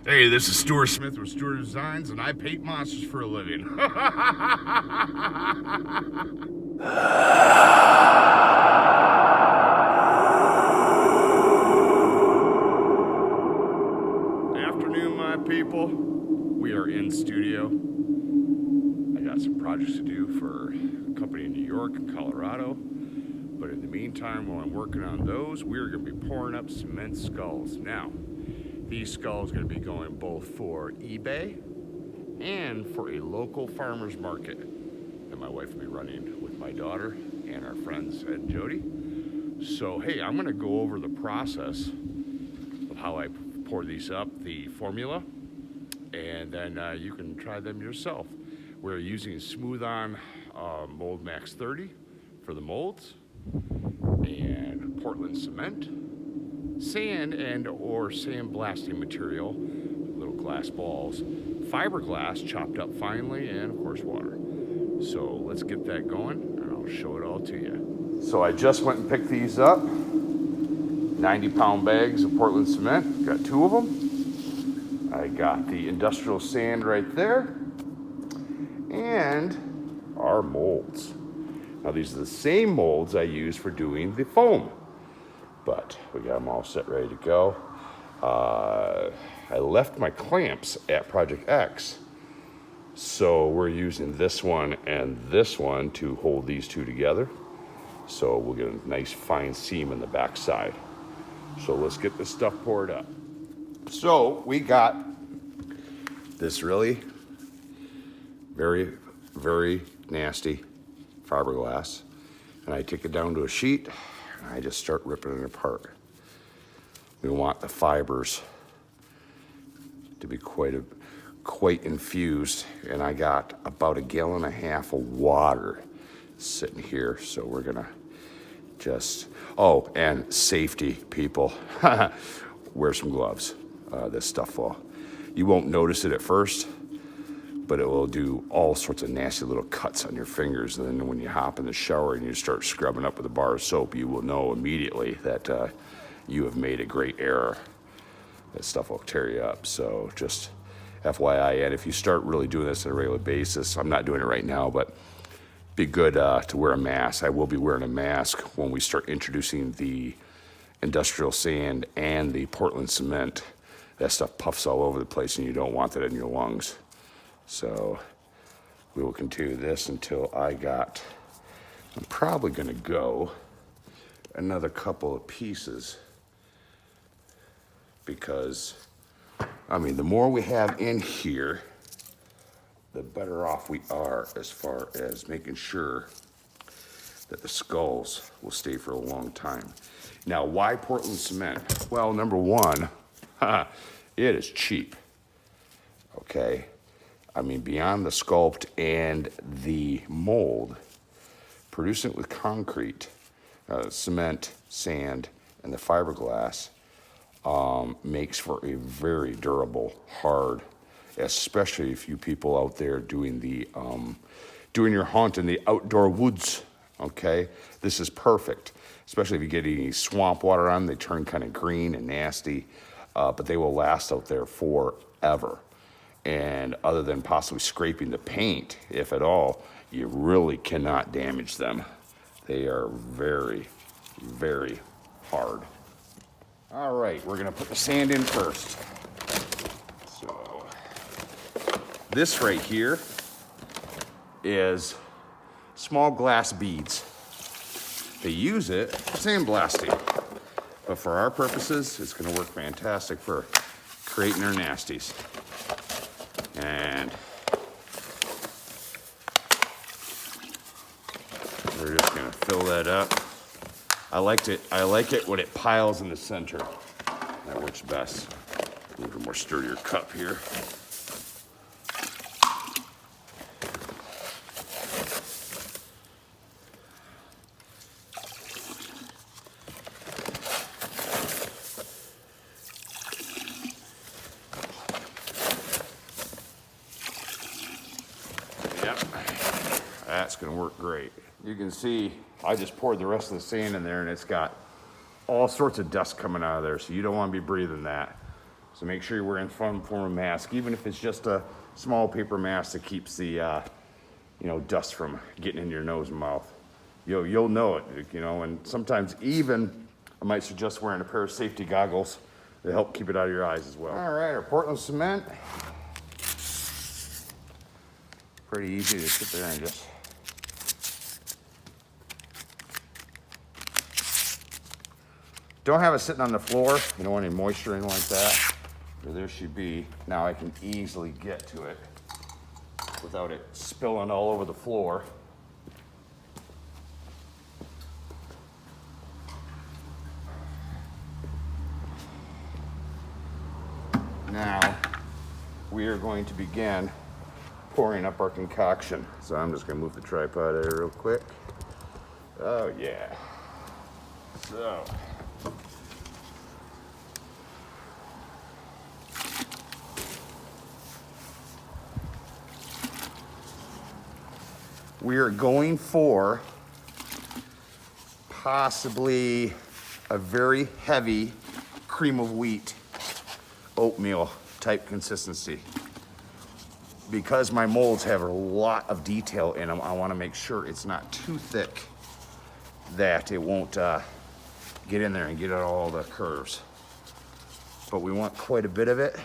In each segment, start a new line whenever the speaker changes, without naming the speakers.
Hey, this is Stuart Smith with Stuart Designs, and I paint monsters for a living. Afternoon, my people. We are in studio. I got some projects to do for a company in New York and Colorado. But in the meantime, while I'm working on those, we're going to be pouring up cement skulls. Now, these skulls are going to be going both for eBay and for a local farmer's market that my wife will be running with my daughter and our friends Ed and Jody. So, hey, I'm going to go over the process of how I pour these up, the formula, and then you can try them yourself. We're using Smooth-On Mold Max 30 for the molds, and Portland cement, sand and or sandblasting material, little glass balls, fiberglass chopped up finely, and of course water. So let's get that going and I'll show it all to you. So I just went and picked these up, 90-pound bags of Portland cement, got 2 of them. I got the industrial sand right there, and our molds. Now these are the same molds I use for doing the foam, but we got them all set, ready to go. I left my clamps at Project X, so we're using this one and this one to hold these 2 together. So we'll get a nice fine seam in the back side. So let's get this stuff poured up. So we got this really very, very nasty fiberglass, and I take it down to a sheet and I just start ripping it apart. We want the fibers to be quite infused, and I got about 1.5 gallons of water sitting here. So we're gonna just, oh, and safety, people, wear some gloves. This stuff you won't notice it at first, but it will do all sorts of nasty little cuts on your fingers. And then when you hop in the shower and you start scrubbing up with a bar of soap, you will know immediately that you have made a great error. That stuff will tear you up. So just FYI, and if you start really doing this on a regular basis, I'm not doing it right now, but be good to wear a mask. I will be wearing a mask when we start introducing the industrial sand and the Portland cement. That stuff puffs all over the place and you don't want that in your lungs. So we will continue this until I'm probably going to go another couple of pieces, because, I mean, the more we have in here, the better off we are as far as making sure that the skulls will stay for a long time. Now, why Portland cement? Well, number one, it is cheap, okay? I mean, beyond the sculpt and the mold, producing it with concrete, cement, sand, and the fiberglass makes for a very durable, hard, especially if you people out there doing your hunt in the outdoor woods, okay? This is perfect, especially if you get any swamp water on them. They turn kind of green and nasty, but they will last out there forever. And other than possibly scraping the paint, if at all, you really cannot damage them. They are very, very hard. All right, we're gonna put the sand in first. So this right here is small glass beads. They use it for sandblasting, but for our purposes, it's gonna work fantastic for creating our nasties. And we're just gonna fill that up. I like it when it piles in the center. That works best. A little more sturdier cup here. Yep, that's gonna work great. You can see I just poured the rest of the sand in there, and it's got all sorts of dust coming out of there, so you don't want to be breathing that. So make sure you're wearing some form of mask, even if it's just a small paper mask that keeps the you know, dust from getting in your nose and mouth. You'll know it, you know, and sometimes even I might suggest wearing a pair of safety goggles to help keep it out of your eyes as well. All right, our Portland cement. Pretty easy to sit there and just don't have it sitting on the floor. You don't want any moisture or anything like that. Or there should be. Now I can easily get to it without it spilling all over the floor. Now we are going to begin pouring up our concoction. So I'm just gonna move the tripod out real quick. Oh yeah. So we are going for possibly a very heavy cream of wheat oatmeal type consistency. Because my molds have a lot of detail in them, I want to make sure it's not too thick that it won't get in there and get out all the curves. But we want quite a bit of it.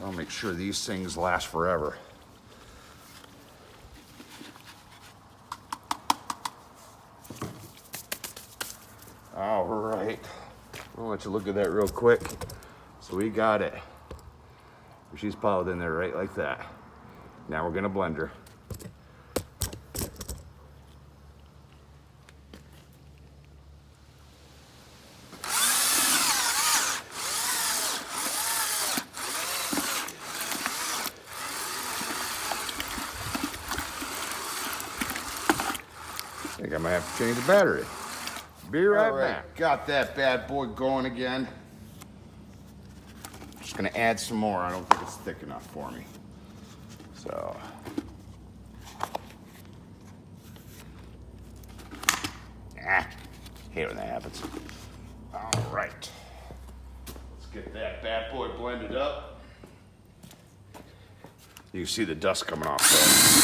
I'll make sure these things last forever. All right, I'll let you look at that real quick. So we got it. She's piled in there right like that. Now we're gonna blend her. I think I might have to change the battery. Be right back. Got that bad boy going again. Just gonna add some more. I don't think it's thick enough for me. So. Hate when that happens. All right. Let's get that bad boy blended up. You can see the dust coming off there.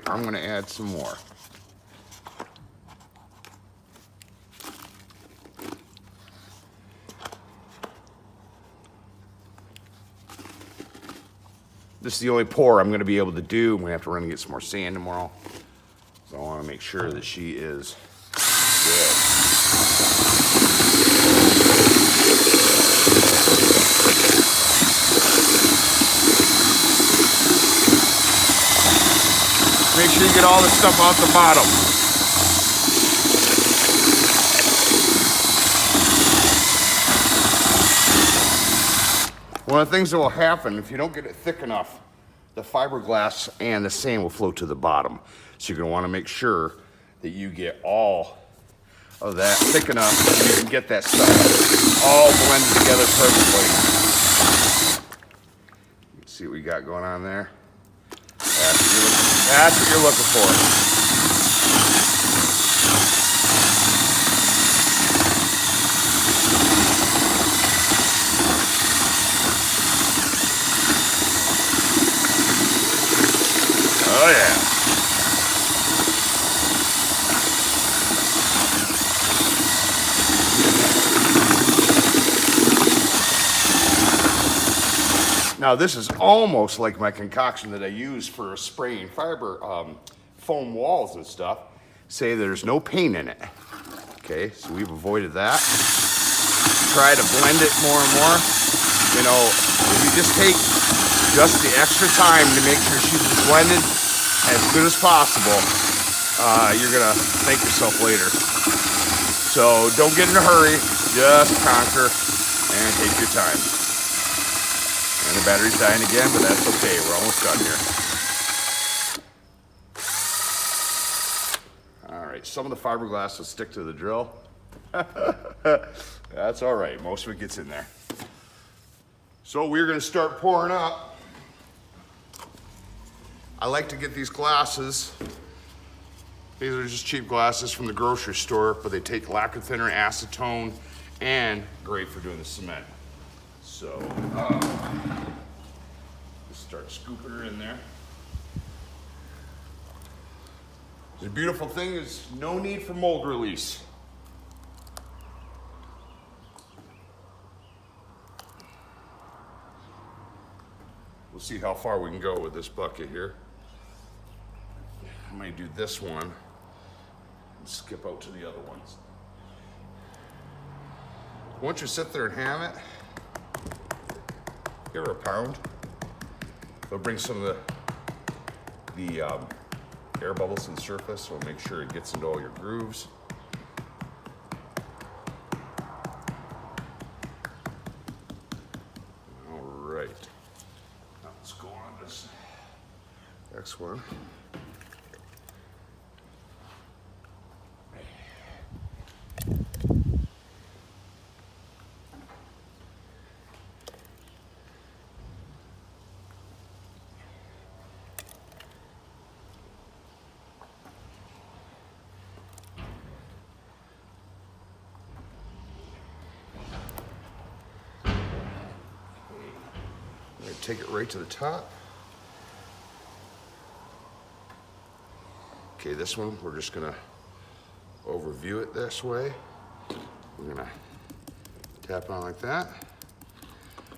I'm gonna add some more. This is the only pour I'm gonna be able to do. I'm gonna have to run and get some more sand tomorrow. So I wanna make sure that she is good. Make sure you get all the stuff off the bottom. One of the things that will happen if you don't get it thick enough, the fiberglass and the sand will float to the bottom. So you're gonna wanna make sure that you get all of that thick enough so you can get that stuff all blended together perfectly. You can see what we got going on there. That's what you're looking for. Oh yeah. Now this is almost like my concoction that I use for spraying fiber foam walls and stuff. Say there's no paint in it. Okay, so we've avoided that. Try to blend it more and more. You know, if you just take just the extra time to make sure she's blended as good as possible, you're gonna thank yourself later. So don't get in a hurry, just conquer and take your time. And the battery's dying again, but that's okay, we're almost done here. All right, some of the fiberglass will stick to the drill. That's all right, most of it gets in there. So we're gonna start pouring up. I like to get these glasses. These are just cheap glasses from the grocery store, but they take lacquer thinner, acetone, and great for doing the cement. So, just start scooping her in there. The beautiful thing is no need for mold release. We'll see how far we can go with this bucket here. I might do this one and skip out to the other ones. Once you sit there and ham it, give her a pound. They'll bring some of the air bubbles to the surface, so make sure it gets into all your grooves. All right. Now let's go on this next one. Take it right to the top. Okay, this one, we're just gonna overview it this way. We're gonna tap on like that.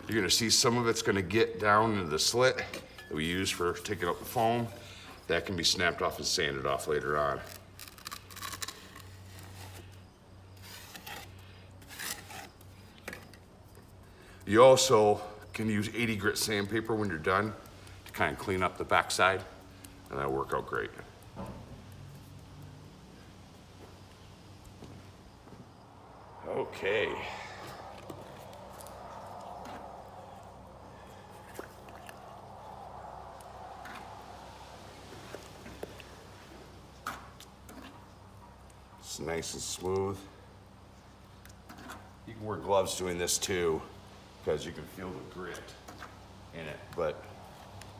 You're gonna see some of it's gonna get down into the slit that we use for taking out the foam. That can be snapped off and sanded off later on. You also can use 80 grit sandpaper when you're done to kind of clean up the backside, and that'll work out great. Okay. It's nice and smooth. You can wear gloves doing this too, because you can feel the grit in it, but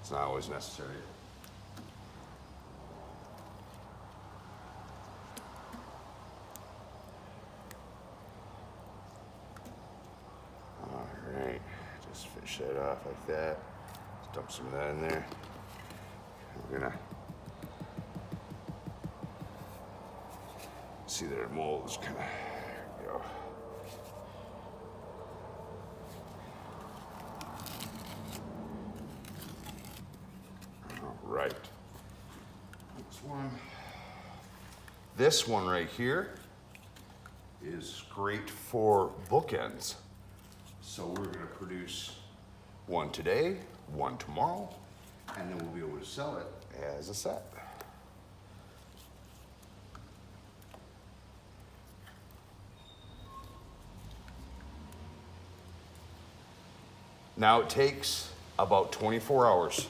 it's not always necessary. All right, just finish that off like that. Just dump some of that in there. We're gonna see that our mold is kind of, there we go. Right. This one right here is great for bookends. So we're going to produce one today, one tomorrow, and then we'll be able to sell it as a set. Now it takes about 24 hours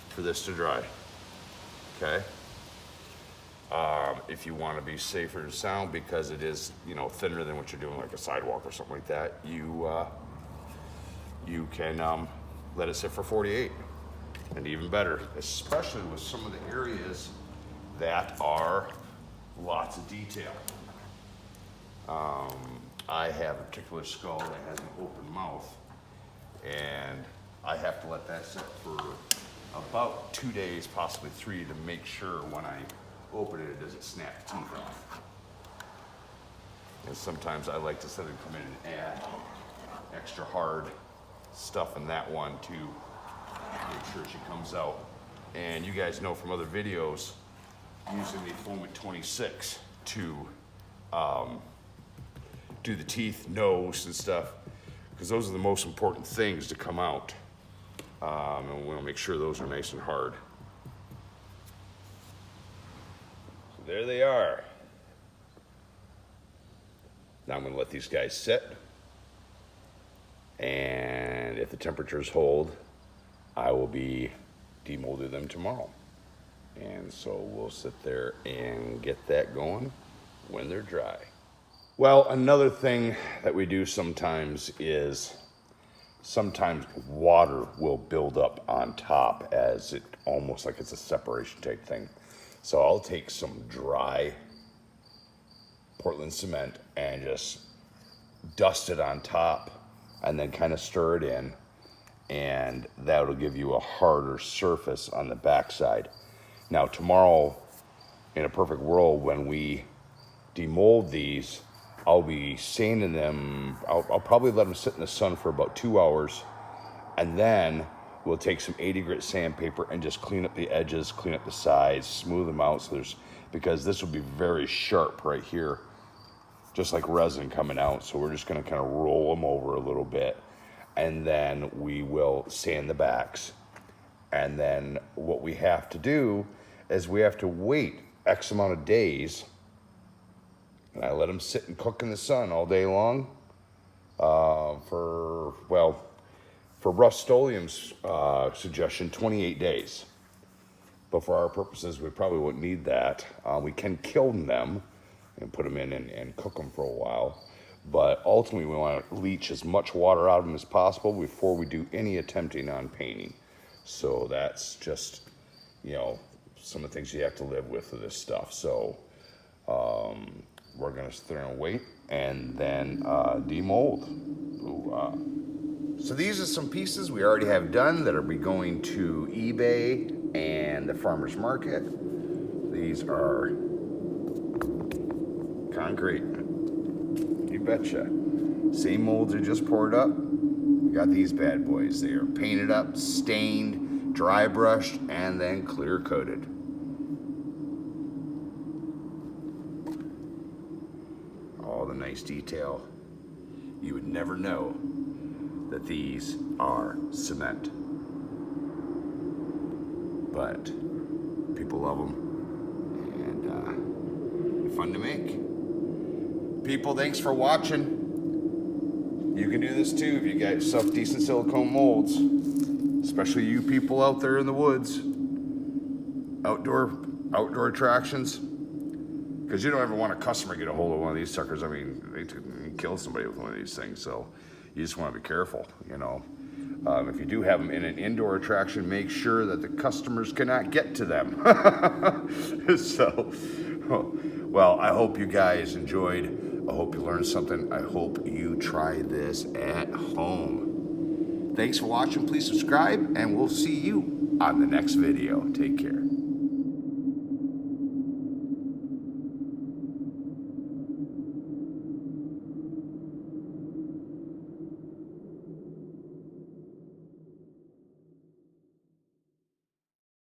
for this to dry, okay? If you want to be safer and sound, because it is, you know, thinner than what you're doing like a sidewalk or something like that, you can let it sit for 48, and even better, especially with some of the areas that are lots of detail. I have a particular skull that has an open mouth, and I have to let that sit for about 2 days, possibly 3, to make sure when I open it, it doesn't snap the teeth off. And sometimes I like to sit and come in and add extra hard stuff in that one to make sure she comes out. And you guys know from other videos, using the foam at 26 to do the teeth, nose, and stuff, because those are the most important things to come out. And we want to make sure those are nice and hard. So there they are. Now I'm going to let these guys sit. And if the temperatures hold, I will be demolding them tomorrow. And so we'll sit there and get that going when they're dry. Well, another thing that we do sometimes is sometimes water will build up on top as it almost like it's a separation tape thing. So I'll take some dry Portland cement and just dust it on top and then kind of stir it in, and that'll give you a harder surface on the backside. Now tomorrow, in a perfect world, when we demold these, I'll be sanding them. I'll probably let them sit in the sun for about 2 hours, and then we'll take some 80 grit sandpaper and just clean up the edges, clean up the sides, smooth them out. So because this will be very sharp right here, just like resin coming out. So we're just gonna kind of roll them over a little bit, and then we will sand the backs. And then what we have to do is we have to wait X amount of days, and I let them sit and cook in the sun all day long for Rust-Oleum's suggestion, 28 days. But for our purposes, we probably wouldn't need that. We can kiln them and put them in and cook them for a while. But ultimately, we want to leach as much water out of them as possible before we do any attempting on painting. So that's just, some of the things you have to live with this stuff. So we're going to sit there and wait and then demold. So these are some pieces we already have done that will be going to eBay and the farmer's market. These are concrete. You betcha. Same molds are just poured up. We got these bad boys. They are painted up, stained, dry brushed, and then clear coated. All the nice detail. You would never know that these are cement. But people love them, and they're fun to make. People, thanks for watching. You can do this too if you got yourself decent silicone molds, especially you people out there in the woods, outdoor attractions, because you don't ever want a customer to get a hold of one of these suckers. I mean, they could kill somebody with one of these things, so you just want to be careful, If you do have them in an indoor attraction, make sure that the customers cannot get to them. Well, I hope you guys enjoyed. I hope you learned something. I hope you try this at home. Thanks for watching. Please subscribe, and we'll see you on the next video. Take care.